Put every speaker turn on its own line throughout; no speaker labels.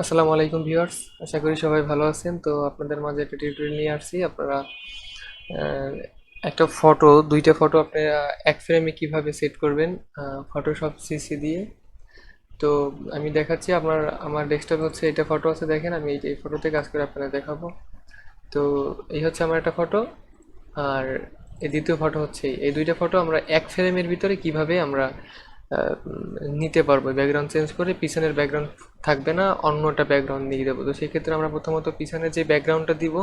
আসসালামু আলাইকুম ভিউয়ার্স, আশা করি সবাই ভালো আছেন। তো আপনাদের মাঝে একটা টিউটোরিয়াল নিয়ে আসছি। আপনারা আহ, একটা ফটো, দুইটা ফটো আপনারা এক ফ্রেমে কিভাবে সেট করবেন ফটোশপ সিসি দিয়ে। তো আমি দেখাচ্ছি। আমার ডেস্কটপে হচ্ছে এটা ফটো আছে, দেখেন আমি এই ফটোতে কাজ করে আপনাদের দেখাবো। তো এই হচ্ছে আমার একটা ফটো, আর এই দ্বিতীয় ফটো হচ্ছে এই দুইটা ফটো আমরা এক ফ্রেমের ভিতরে কিভাবে আমরা নিতে পারবো। ব্যাকগ্রাউন্ড চেঞ্জ করে পিছনের ব্যাকগ্রাউন্ড থাকবে না, অন্যটা ব্যাকগ্রাউন্ড দিয়ে দেবো। তো সেক্ষেত্রে আমরা প্রথমত পিছনে যে ব্যাকগ্রাউন্ডটা দিব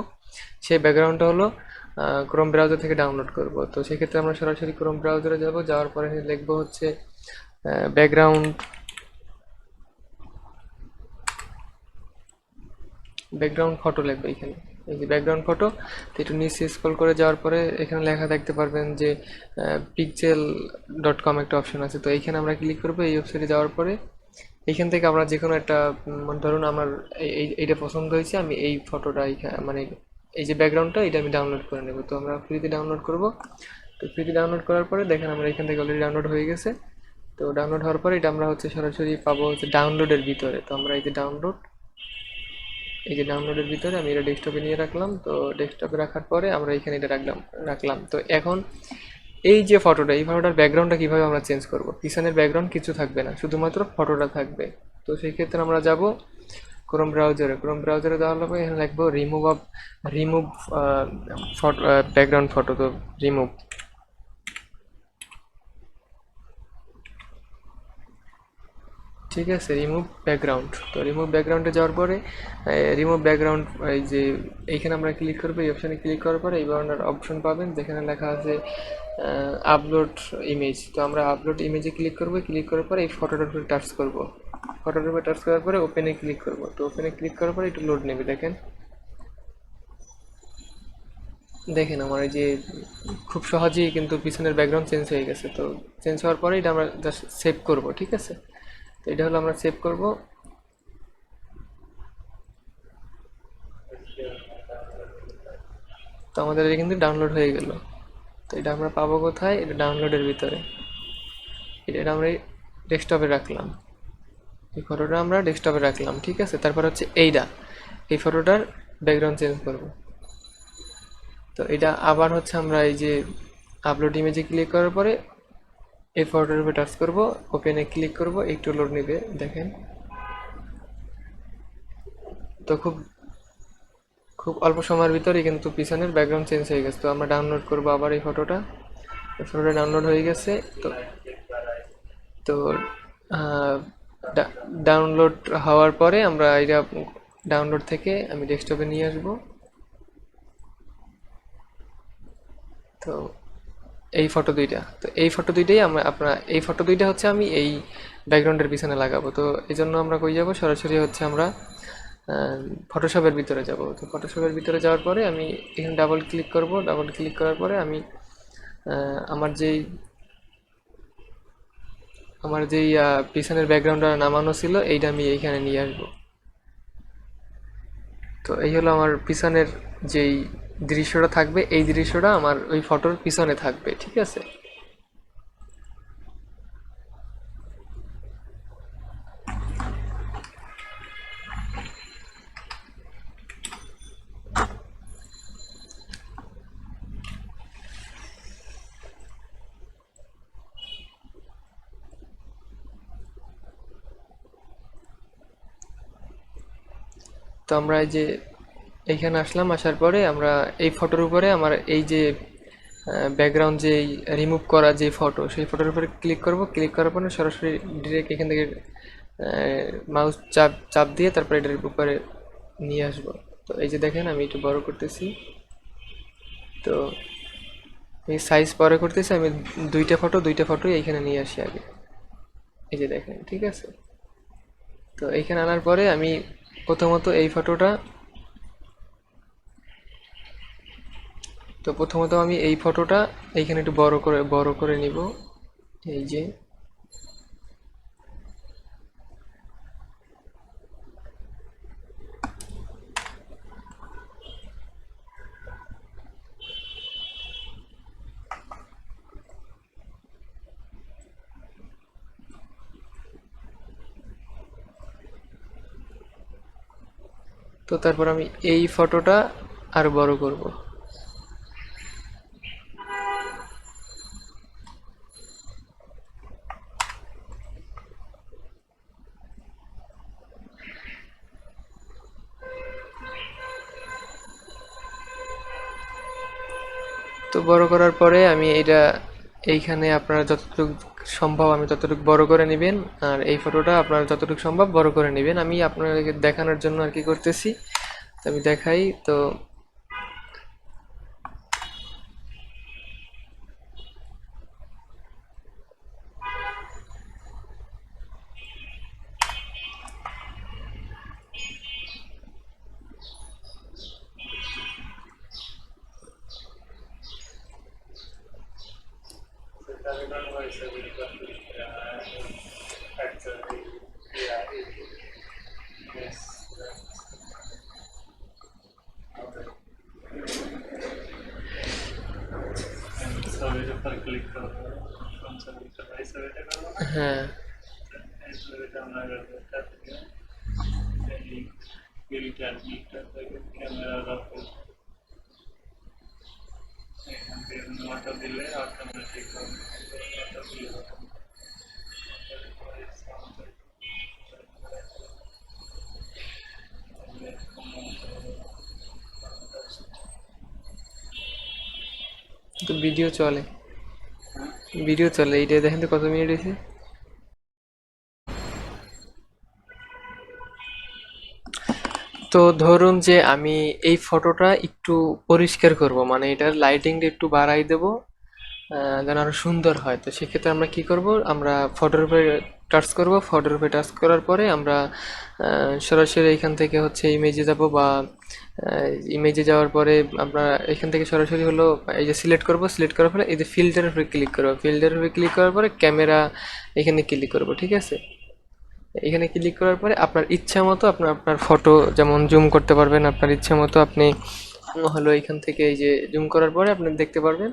সেই ব্যাকগ্রাউন্ডটা হলো ক্রোম ব্রাউজার থেকে ডাউনলোড করব। তো সেক্ষেত্রে আমরা সরাসরি ক্রোম ব্রাউজারে যাব, যাওয়ার পরে লিখবো হচ্ছে ব্যাকগ্রাউন্ড ব্যাকগ্রাউন্ড ফটো লিখবো এখানে। এই যে ব্যাকগ্রাউন্ড ফটো। তো একটু নিচে স্ক্রল করে যাওয়ার পরে এখানে লেখা দেখতে পারবেন যে পিক্সেল .com একটা অপশন আছে। তো এইখানে আমরা ক্লিক করবো। এই ওয়েবসাইটে যাওয়ার পরে এইখান থেকে আমরা যে কোনো একটা ধরুন আমার এইটা পছন্দ হয়েছে, আমি এই ফটোটা মানে এই যে ব্যাকগ্রাউন্ডটা এটা আমি ডাউনলোড করে নেব। তো আমরা ফ্রিতে ডাউনলোড করব। তো ফ্রিতে ডাউনলোড করার পরে দেখেন আমরা এখান থেকে অলরেডি ডাউনলোড হয়ে গেছে। তো ডাউনলোড হওয়ার পরে এটা আমরা হচ্ছে সরাসরি পাবো হচ্ছে ডাউনলোডের ভিতরে। তো আমরা এই যে ডাউনলোডের ভিতরে আমি এটা ডেস্কটপে নিয়ে রাখলাম। তো ডেস্কটপে রাখার পরে আমরা এখানে এটা রাখলাম। তো এখন এই যে ফটোটা, এই ফটোটার ব্যাকগ্রাউন্ডটা কিভাবে আমরা চেঞ্জ করব। পিছনের ব্যাকগ্রাউন্ড কিছু থাকবে না, শুধুমাত্র ফটোটা থাকবে। তো সেই ক্ষেত্রে আমরা যাব ক্রোম ব্রাউজারে দেওয়া হবে। এখানে লিখবো রিমুভ ফটো, ব্যাকগ্রাউন্ড ফটো। তো রিমুভ, ঠিক আছে, রিমুভ ব্যাকগ্রাউন্ড। তো রিমুভ ব্যাকগ্রাউন্ডে যাওয়ার পরে রিমুভ ব্যাকগ্রাউন্ড, এই যে এইখানে আমরা ক্লিক করবো। এই অপশানে ক্লিক করার পরে এই ধরনের অপশন পাবেন যেখানে লেখা আছে আপলোড ইমেজ। তো আমরা আপলোড ইমেজে ক্লিক করবো। ক্লিক করার পরে এই ফটোটার উপরে টাচ করবো। ফটোটার উপরে টাচ করার পরে ওপেনে ক্লিক করবো। তো ওপেনে ক্লিক করার পরে একটু লোড নেবে। দেখেন দেখেন আমার এই যে খুব সহজেই কিন্তু পিছনের ব্যাকগ্রাউন্ড চেঞ্জ হয়ে গেছে। তো চেঞ্জ হওয়ার পরে এটা আমরা জাস্ট সেভ করবো, ঠিক আছে। তো এটা হলো আমরা সেভ করব। তো আমাদের এটা কিন্তু ডাউনলোড হয়ে গেল। তো এটা আমরা পাবো কোথায়? এটা ডাউনলোডের ভিতরে। এটা আমরা ডেস্কটপে রাখলাম। এই ফটোটা আমরা ডেস্কটপে রাখলাম, ঠিক আছে। তারপর হচ্ছে এই ফটোটার ব্যাকগ্রাউন্ড চেঞ্জ করব। তো এটা আবার হচ্ছে আমরা এই যে আপলোড ইমেজে ক্লিক করার পরে এই ফটোটার উপরে টাচ করব, ওপেনে ক্লিক করব, একটু লোড নেবে। দেখেন তো খুব খুব অল্প সময়ের ভিতরেই কিন্তু পিছনের ব্যাকগ্রাউন্ড চেঞ্জ হয়ে গেছে। তো আমরা ডাউনলোড করব আবার এই ফটোটা ডাউনলোড হয়ে গেছে। তো তো ডাউনলোড হওয়ার পরে আমরা এটা ডাউনলোড থেকে আমি ডেস্কটপে নিয়ে আসব। তো এই ফটো দুইটাই এই ফটো দুইটা হচ্ছে আমি এই ব্যাকগ্রাউন্ডের পিছনে লাগাবো। তো এই জন্য আমরা কই যাব, সরাসরি হচ্ছে আমরা ফটোশপের ভিতরে যাব। তো ফটোশপের ভিতরে যাওয়ার পরে আমি এখানে ডাবল ক্লিক করব। ডাবল ক্লিক করার পরে আমি আমার যেই পিছনের ব্যাকগ্রাউন্ডটা নামানো ছিল এইটা আমি এইখানে নিয়ে আসবো। তো এই হলো আমার পিছনের যেই দৃশ্যটা থাকবে, এই দৃশ্যটা আমার ওই ফটোর পিছনে থাকবে, ঠিক আছে। তো আমরা এই যে এইখানে আসলাম। আসার পরে আমরা এই ফটোর উপরে আমার এই যে ব্যাকগ্রাউন্ড যে রিমুভ করা যে ফটো, সেই ফটোর উপরে ক্লিক করব। ক্লিক করার পরে সরাসরি ডিরেক্ট এখান থেকে মাউস চাপ চাপ দিয়ে তারপরে এটার উপরে নিয়ে আসবো। তো এই যে দেখেন আমি একটু বড় করতেছি। তো এই সাইজ পরে করতেছি আমি। দুইটা ফটোই এইখানে নিয়ে আসি আগে। এই যে দেখেন, ঠিক আছে। তো এইখানে আনার পরে আমি প্রথমত এই ফটোটা প্রথমত আমি এই ফটোটা এইখানে একটু বড় করে নিব। এই যে তো তারপর আমি এই ফটোটা আরো বড় করব। তো বড় করার পরে আমি এটা এইখানে আপনারা যতটুকু সম্ভব আমি ততটুকু বড় করে নেবেন, আর এই ফটোটা আপনারা যতটুকু সম্ভব বড় করে নেবেন। আমি আপনাদেরকে দেখানোর জন্য আর কি করতেছি, তো আমি দেখাই। তো হ্যাঁ, তো ভিডিও চলে এইটা দেখেন তো কত মিনিট হয়েছে। তো ধরুন যে আমি এই ফটোটা একটু পরিষ্কার করব, মানে এটার লাইটিংটা একটু বাড়াই দেব, যেন আরো সুন্দর হয়। তো সেক্ষেত্রে আমরা কি করব, আমরা ফটোর উপরে টাচ করব, ফটোর উপরে টাচ করার পরে আমরা সরাসরি এখান থেকে হচ্ছে ইমেজে যাব, বা ইমেজে যাওয়ার পরে আমরা এখান থেকে সরাসরি হলো এই যে সিলেক্ট করব, সিলেক্ট করার পরে এই যে ফিল্টারের উপরে ক্লিক করব, ফিল্টারের উপরে ক্লিক করার পরে ক্যামেরা এখানে ক্লিক করব, ঠিক আছে। এখানে ক্লিক করার পরে আপনার ইচ্ছা মতো আপনার আপনার ফটো যেমন জুম করতে পারবেন, আপনার ইচ্ছা মতো আপনি হলো এখান থেকে এই যে জুম করার পরে আপনি দেখতে পারবেন।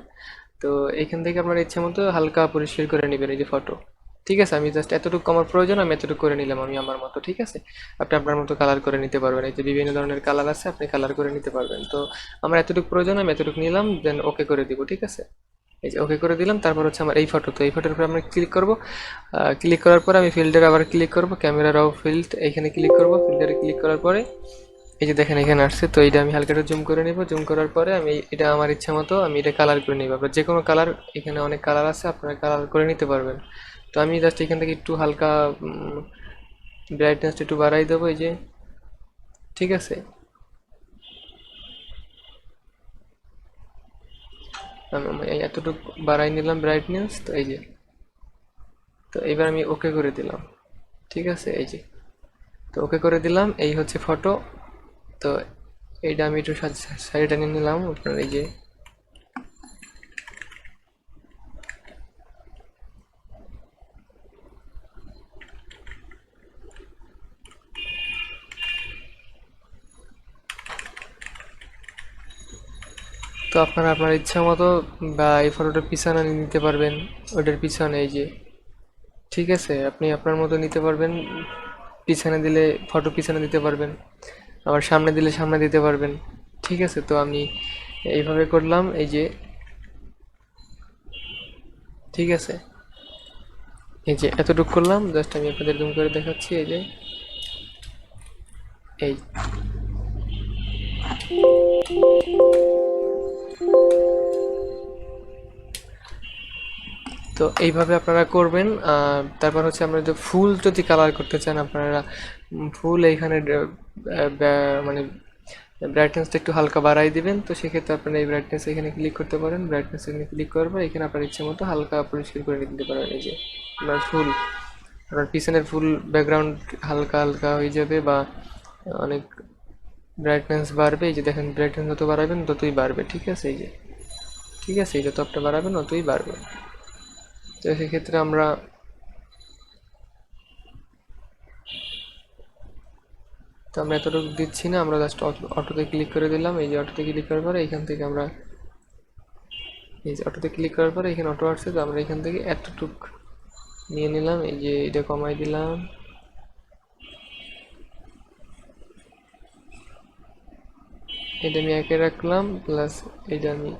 তো এখান থেকে আপনার ইচ্ছা মতো হালকা পরিষ্কার করে নেবেন এই যে ফটো, ঠিক আছে। আমি জাস্ট এতটুকু আমার প্রয়োজন, আমি এতটুকু করে নিলাম আমি আমার মতো, ঠিক আছে। আপনি আপনার মতো কালার করে নিতে পারবেন, এই যে বিভিন্ন ধরনের কালার আছে, আপনি কালার করে নিতে পারবেন। তো আমার এতটুকু প্রয়োজন, আমি এতটুকু নিলাম, দেন ওকে করে দিব, ঠিক আছে। এই যে ওকে করে দিলাম, তারপর হচ্ছে আমার এই ফটো, তো এই ফটোর উপর আমরা ক্লিক করব। ক্লিক করার পরে আমি ফিল্টারে আবার ক্লিক করব, ক্যামেরা রাও ফিল্ড এখানে ক্লিক করব, ফিল্টারে ক্লিক করার পরে এই যে দেখেন এখানে আসছে। তো এটা আমি হালকা একটু জুম করে নিব, জুম করার পরে আমি এটা আমার ইচ্ছা মতো আমি এটা কালার করে নিব। আপনার যে কোনো কালার, এখানে অনেক কালার আছে, আপনারা কালার করে নিতে পারবেন। তো আমি জাস্ট এখান থেকে একটু হালকা ব্রাইটনেসটা একটু বাড়াই দেবো, এই যে, ঠিক আছে। আমি এই এতটুকু বাড়াই নিলাম ব্রাইটনেস, তো এই যে, তো এবার আমি ওকে করে দিলাম, ঠিক আছে। এই যে, তো ওকে করে দিলাম, এই হচ্ছে ফটো। তো এইটা আমি একটু সাইডে নিয়ে নিলাম আপনার এই যে। তো আপনারা আপনার ইচ্ছা মতো বা এই ফটোটার পিছনে নিতে পারবেন, ওইটার পিছনে এই যে, ঠিক আছে। আপনি আপনার মতো নিতে পারবেন, পিছনে দিলে ফটো পিছনে দিতে পারবেন, আবার সামনে দিলে সামনে দিতে পারবেন, ঠিক আছে। তো আমি এইভাবে করলাম, এই যে, ঠিক আছে। এই যে এতটুকু করলাম, জাস্ট আমি আপনাদের জুম করে দেখাচ্ছি, এই যে, এই। তো এইভাবে আপনারা করবেন। তারপর হচ্ছে আমরা যে ফুল যদি কালার করতে চান আপনারা, ফুল এইখানে মানে ব্রাইটনেসটা একটু হালকা বাড়াই দিবেন। তো সেক্ষেত্রে আপনারা এই ব্রাইটনেস এখানে ক্লিক করতে পারেন, ব্রাইটনেস এখানে ক্লিক করার পর এখানে আপনার ইচ্ছে মতো হালকা পরিষ্কার করে দিতে পারেন। এই যে আপনার ফুল, আপনার পিছনের ফুল ব্যাকগ্রাউন্ড হালকা হালকা হয়ে যাবে, বা অনেক ব্রাইটনেস বাড়বে। এই যে দেখেন ব্রাইটনেস যত বাড়াবেন ততই বাড়বে, ঠিক আছে। এই যে, ঠিক আছে, এই যত আপনি বাড়াবেন ততই বাড়বে। তো সেক্ষেত্রে আমরা, তো আমরা এতটুকু দিচ্ছি না, আমরা জাস্ট অটোতে ক্লিক করে দিলাম। এই যে অটোতে ক্লিক করার পরে এখান থেকে আমরা, এই যে অটোতে ক্লিক করার পরে এখানে অটো আসছে, তো আমরা এখান থেকে এতটুক নিয়ে নিলাম, এই যে এটা কমাই দিলাম। এটা আমি একে রাখলাম, প্লাস এটা আমি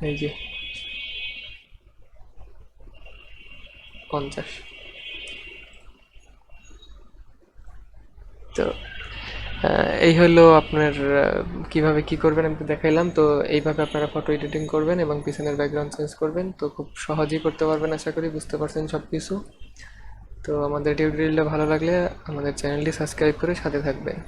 এই যে 50। তো এই হলো আপনার কিভাবে কি করবেন আমি তো দেখাইলাম। তো এইভাবে আপনারা ফটো এডিটিং করবেন এবং পিছনের ব্যাকগ্রাউন্ড চেঞ্জ করবেন, তো খুব সহজেই করতে পারবেন, আশা করি বুঝতে পারছেন সব কিছু। তো আমাদের টিউটোরিয়ালটা ভালো লাগলে আমাদের চ্যানেলটি সাবস্ক্রাইব করে সাথে থাকবেন।